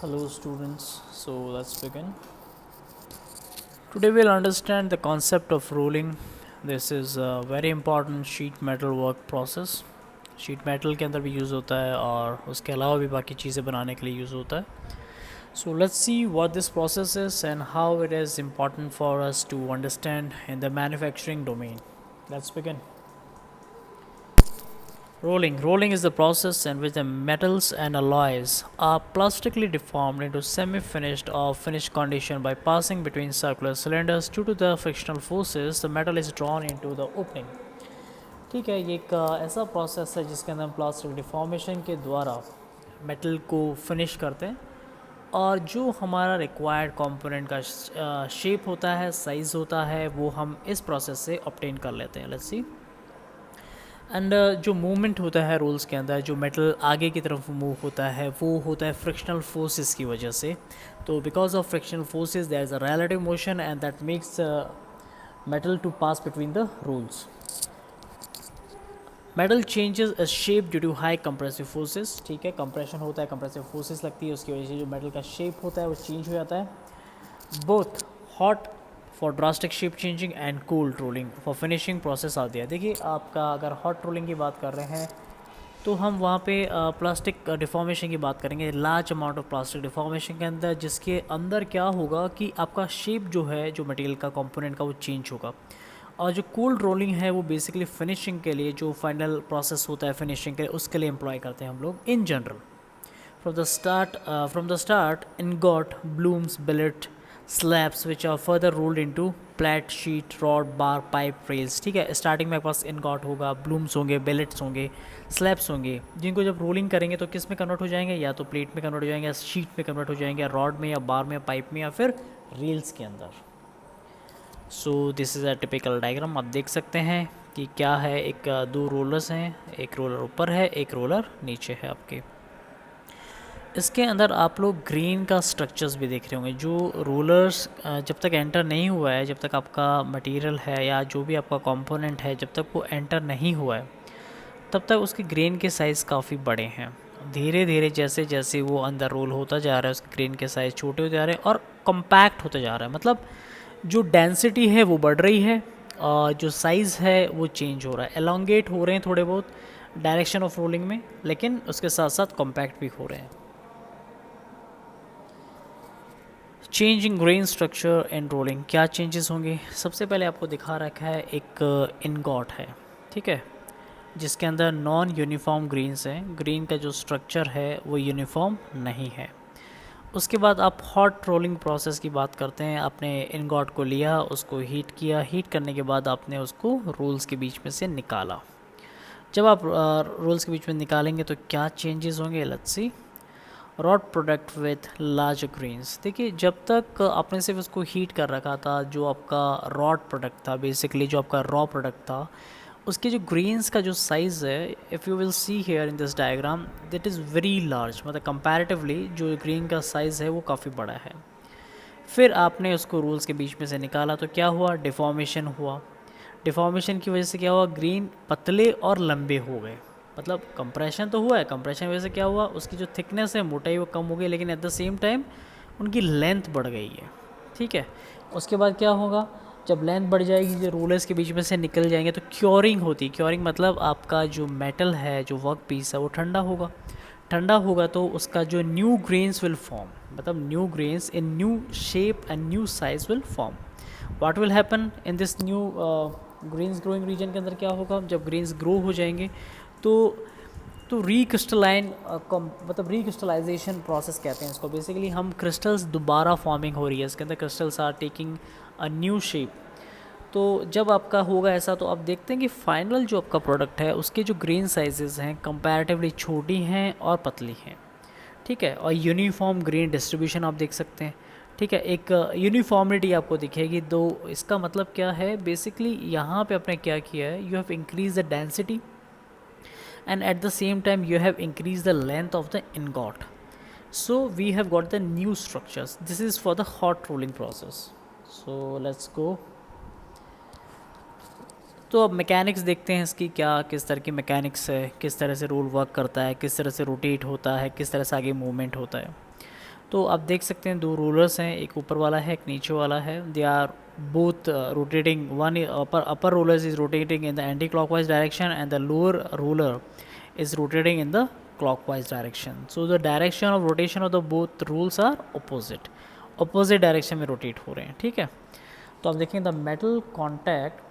Hello students, so let's begin. Today we'll understand the concept of rolling. This is a very important sheet metal work process. Sheet metal के अंदर भी use होता है और उसके अलावा भी बाकी चीज़ें बनाने के लिए यूज़ होता है. So let's see what this process is and how it is important for us to understand in the manufacturing domain. Let's begin. Rolling is the process in which the metals and alloys are plastically deformed into semi-finished or finished condition by passing between circular cylinders. Due to the frictional forces, the metal is drawn into the opening. ठीक है, ये एक ऐसा process है जिसके अंदर हम plastic deformation के द्वारा मेटल को फिनिश करते हैं और जो हमारा रिक्वायर्ड कंपोनेंट का शेप होता है, साइज़ होता है, वो हम इस प्रोसेस से ऑब्टेन कर लेते हैं. Let's see. एंड जो मूवमेंट होता है रोल्स के अंदर, जो मेटल आगे की तरफ मूव होता है, वो होता है फ्रिक्शनल फोर्सेस की वजह से. तो because of frictional forces there is a relative motion and that makes metal to pass between the rolls. Metal changes a shape due to high compressive forces. ठीक है, कंप्रेशन होता है, कंप्रेसिव फोर्सेस लगती है, उसकी वजह से जो मेटल का शेप होता है वो चेंज हो जाता है. Both hot for drastic shape changing and cold rolling for finishing process आती है. देखिए, आपका अगर हॉट रोलिंग की बात कर रहे हैं तो हम वहाँ पे प्लास्टिक डिफॉर्मेशन की बात करेंगे, large amount of plastic deformation के अंदर, जिसके अंदर क्या होगा कि आपका शेप जो है, जो मटेरियल का कंपोनेंट का, वो चेंज होगा. और जो कोल्ड रोलिंग है वो बेसिकली फिनिशिंग के लिए, जो फाइनल प्रोसेस होता है फिनिशिंग के लिए, उसके लिए एम्प्लॉय करते हैं हम लोग in general. From the start, ingot, blooms, billet, slabs which are further rolled into flat sheet, rod, bar, pipe, rails. ठीक है, स्टार्टिंग में आपके पास इनगॉट होगा, ब्लूम्स होंगे, बिलेट्स होंगे, स्लैब्स होंगे, जिनको जब रोलिंग करेंगे तो किस में कन्वर्ट हो जाएंगे, या तो प्लेट में कन्वर्ट हो जाएंगे, या शीट में कन्वर्ट हो जाएंगे, या रॉड में, या बार में, या पाइप में, या फिर रेल्स के अंदर. So this is a typical diagram. आप देख सकते हैं कि क्या है, एक दो रोलर्स हैं, एक रोलर ऊपर है, एक रोलर नीचे है आपके. इसके अंदर आप लोग ग्रेन का स्ट्रक्चर्स भी देख रहे होंगे. जो रोलर्स जब तक एंटर नहीं हुआ है, जब तक आपका मटेरियल है या जो भी आपका कंपोनेंट है, जब तक वो एंटर नहीं हुआ है, तब तक उसके ग्रेन के साइज़ काफ़ी बड़े हैं. धीरे धीरे जैसे जैसे वो अंदर रोल होता जा रहा है, उसके ग्रेन के साइज़ छोटे होते जा रहे हैं और कम्पैक्ट होते जा रहा है. मतलब जो डेंसिटी है वो बढ़ रही है और जो साइज़ है वो चेंज हो रहा है, एलोंगेट हो रहे हैं थोड़े बहुत डायरेक्शन ऑफ रोलिंग में, लेकिन उसके साथ साथ कॉम्पैक्ट भी हो रहे हैं. Change in grain structure and rolling. क्या चेंजेस होंगे? सबसे पहले आपको दिखा रखा है एक इनगॉट है, ठीक है, जिसके अंदर नॉन यूनिफॉर्म ग्रेन्स हैं. ग्रेन का जो स्ट्रक्चर है वो यूनिफॉर्म नहीं है. उसके बाद आप हॉट रोलिंग प्रोसेस की बात करते हैं. आपने इनगॉट को लिया, उसको हीट किया, हीट करने के बाद आपने उसको रोल्स के बीच में से निकाला. जब आप रोल्स के बीच में निकालेंगे तो क्या चेंजेस होंगे? Let's see. Rod product with large grains. देखिए, जब तक आपने सिर्फ उसको हीट कर रखा था, जो आपका रॉड प्रोडक्ट था, बेसिकली जो आपका रॉ प्रोडक्ट था, उसके जो ग्रेन्स का जो साइज़ है, if you will see here in this diagram, that is very large. मतलब कंपैरेटिवली जो ग्रेन का साइज़ है वो काफ़ी बड़ा है. फिर आपने उसको रोल्स के बीच में से निकाला तो क्या हुआ? डिफॉर्मेशन हुआ. डिफॉर्मेशन की वजह से क्या हुआ? ग्रेन पतले और लंबे हो गए. मतलब कंप्रेशन तो हुआ है, कंप्रेशन की वजह से क्या हुआ? उसकी जो थिकनेस है, मोटाई, वो कम हो गई, लेकिन एट द सेम टाइम उनकी लेंथ बढ़ गई है. ठीक है, उसके बाद क्या होगा? जब लेंथ बढ़ जाएगी, जो रोलर्स के बीच में से निकल जाएंगे तो क्योरिंग होती है. क्योरिंग मतलब आपका जो मेटल है, जो वर्क पीस है, वो ठंडा होगा. ठंडा होगा तो उसका जो न्यू ग्रेन्स विल फॉर्म, मतलब new grains in new shape and new size will form. What will happen in this new grains growing region के अंदर? क्या होगा? जब ग्रेन्स ग्रो हो जाएंगे तो रिक्रिस्टलाइन, मतलब रिक्रिस्टलाइजेशन प्रोसेस कहते हैं इसको. बेसिकली हम क्रिस्टल्स दोबारा फॉर्मिंग हो रही है, इसके अंदर crystals are taking a new shape. तो जब आपका होगा ऐसा, तो आप देखते हैं कि फाइनल जो आपका प्रोडक्ट है, उसके जो ग्रेन साइजेस हैं कंपैरेटिवली छोटी हैं और पतली हैं. ठीक है, और यूनिफॉर्म ग्रेन डिस्ट्रीब्यूशन आप देख सकते हैं. ठीक है, एक यूनिफॉर्मिटी आपको दिखेगी. दो इसका मतलब क्या है? बेसिकली यहाँ पे आपने क्या किया है, you have increase the density and at the same time you have increased the length of the ingot, so we have got the new structures. This is for the hot rolling process. So let's go. तो अब mechanics देखते हैं इसकी, क्या किस तरह की mechanics है, किस तरह से रोल वर्क करता है, किस तरह से रोटेट होता है, किस तरह से आगे मूवमेंट होता है. तो आप देख सकते हैं 2 रोलर्स हैं, एक ऊपर वाला है, एक नीचे वाला है. They are both rotating. One upper roller is rotating in the anti-clockwise direction and the lower roller is rotating in the clockwise direction. So the direction of rotation of the both rules are opposite direction में rotate हो रहे हैं. ठीक है, तो आप देखें the metal contact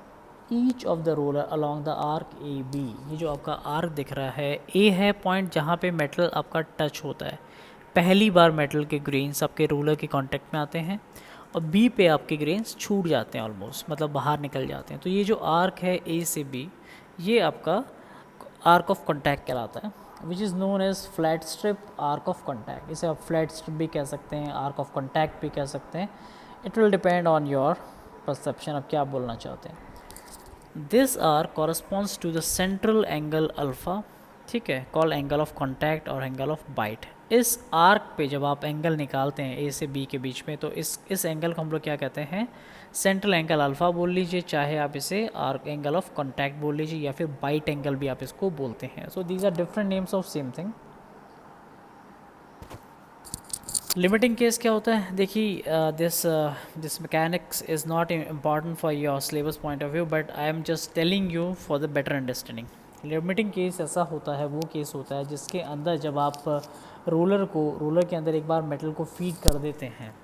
each of the roller along the arc AB. ये जो आपका आर्क दिख रहा है, A है पॉइंट जहाँ पे मेटल आपका टच होता है. पहली बार मेटल के ग्रेन्स आपके रोलर के कांटेक्ट में आते हैं और बी पे आपके ग्रेन्स छूट जाते हैं ऑलमोस्ट, मतलब बाहर निकल जाते हैं. तो ये जो आर्क है ए से बी, ये आपका आर्क ऑफ कॉन्टैक्ट कहलाता है, which is known as flat strip arc of contact. इसे आप फ्लैट स्ट्रिप भी कह सकते हैं, आर्क ऑफ कॉन्टैक्ट भी कह सकते हैं. It will depend on your perception, आप क्या बोलना चाहते हैं. This arc corresponds to the central angle alpha, ठीक है, कॉल एंगल ऑफ कॉन्टैक्ट और एंगल ऑफ बाइट. इस आर्क पे जब आप एंगल निकालते हैं ए से बी के बीच में, तो इस एंगल को हम लोग क्या कहते हैं, सेंट्रल एंगल अल्फ़ा बोल लीजिए, चाहे आप इसे आर्क एंगल ऑफ कॉन्टैक्ट बोल लीजिए, या फिर बाइट एंगल भी आप इसको बोलते हैं. So these are different names of same thing. Limiting case क्या होता है, देखिए this mechanics is not important for your syllabus point of view, but I am just telling you for the better understanding. Limiting case ऐसा होता है, वो case होता है जिसके अंदर जब आप रोलर के अंदर एक बार मेटल को फीड कर देते हैं,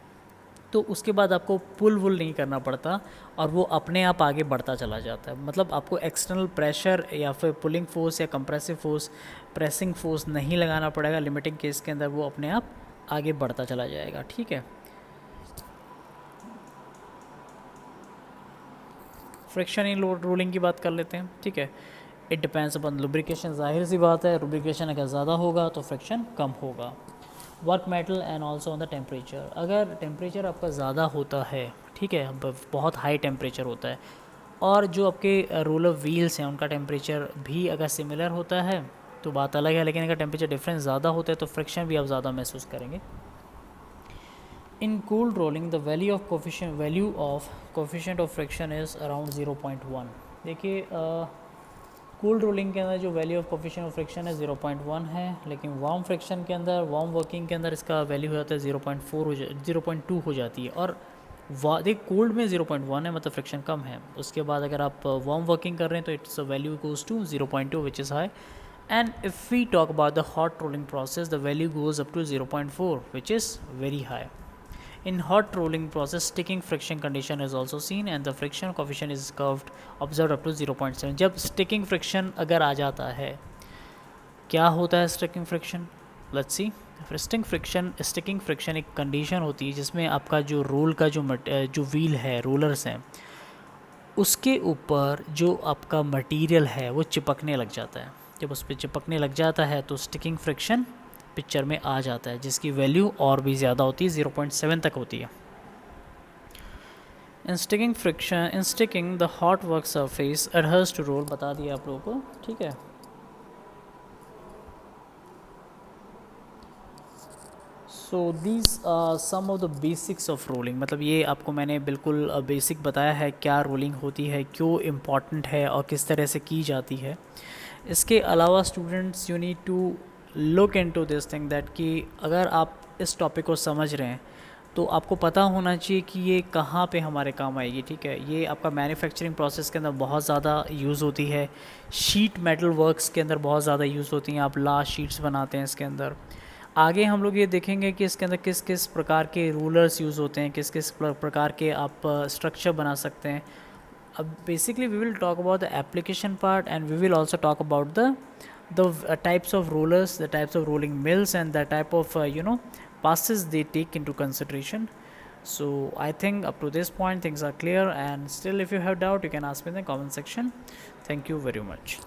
तो उसके बाद आपको पुल वुल नहीं करना पड़ता और वो अपने आप आगे बढ़ता चला जाता है. मतलब आपको एक्सटर्नल प्रेशर या फिर पुलिंग फोर्स या कंप्रेसिव फोर्स, प्रेसिंग फोर्स नहीं लगाना पड़ेगा. लिमिटिंग केस के अंदर वो अपने आप आगे बढ़ता चला जाएगा. ठीक है, फ्रिक्शन इन रोलिंग की बात कर लेते हैं. ठीक है, इट डिपेंड्स अपन लुब्रिकेशन, जाहिर सी बात है, लुब्रिकेशन अगर ज़्यादा होगा तो फ्रिक्शन कम होगा. Work metal and also on the temperature. अगर टेम्परेचर आपका ज़्यादा होता है, ठीक है, बहुत हाई टेम्परेचर होता है, और जो आपके रोलर व्हील्स हैं उनका टेम्परेचर भी अगर सिमिलर होता है तो बात अलग है, लेकिन अगर टेम्परेचर डिफरेंस ज़्यादा होता है तो फ्रिक्शन भी आप ज़्यादा महसूस करेंगे. In cold rolling the value of coefficient of friction is around 0.1. देखिए कूल्ड रोलिंग के अंदर जो value of coefficient of friction है 0.1 है, लेकिन वार्म फ्रिक्शन के अंदर, वार्म वर्किंग के अंदर इसका वैल्यू हो जाता है 0.2 हो जाती है. और देखिए कोल्ड में 0.1 है, मतलब फ्रिक्शन कम है. उसके बाद अगर आप वार्म वर्किंग कर रहे हैं तो its value goes to 0.2 which is high. And if we talk about the hot rolling process, the value goes up to 0.4, which is very high. In hot rolling process, sticking friction condition is also seen and the friction coefficient is curved, observed up to 0.7. जब sticking friction अगर आ जाता है, क्या होता है sticking friction? Let's see. Sticking friction एक condition होती है जिसमें आपका जो रोल का जो व्हील है, रोलर्स हैं, उसके ऊपर जो आपका मटेरियल है वो चिपकने लग जाता है. जब उस पर चिपकने लग जाता है तो स्टिकिंग फ्रिक्शन पिक्चर में आ जाता है, जिसकी वैल्यू और भी ज़्यादा होती है, 0.7 तक होती है. In sticking the hot work surface adheres to roll, बता दिया आप लोगों को. ठीक है, so these some of the basics of rolling. मतलब ये आपको मैंने बिल्कुल बेसिक बताया है, क्या रोलिंग होती है, क्यों इम्पॉर्टेंट है और किस तरह से की जाती है. इसके अलावा students you need to look into this thing that कि अगर आप इस टॉपिक को समझ रहे हैं तो आपको पता होना चाहिए कि ये कहाँ पे हमारे काम आएगी. ठीक है, ये आपका मैन्युफैक्चरिंग प्रोसेस के अंदर बहुत ज़्यादा यूज़ होती है. शीट मेटल वर्क्स के अंदर बहुत ज़्यादा यूज़ होती हैं. आप लास्ट शीट्स बनाते हैं इसके अंदर. आगे हम लोग ये देखेंगे कि इसके अंदर किस किस प्रकार के रूलर्स यूज़ होते हैं, किस किस प्रकार के आप स्ट्रक्चर बना सकते हैं. Basically we will talk about the application part, and we will also talk about the types of rollers, the types of rolling mills, and the type of passes they take into consideration. So I think up to this point things are clear, and still if you have doubt you can ask me in the comment section. Thank you very much.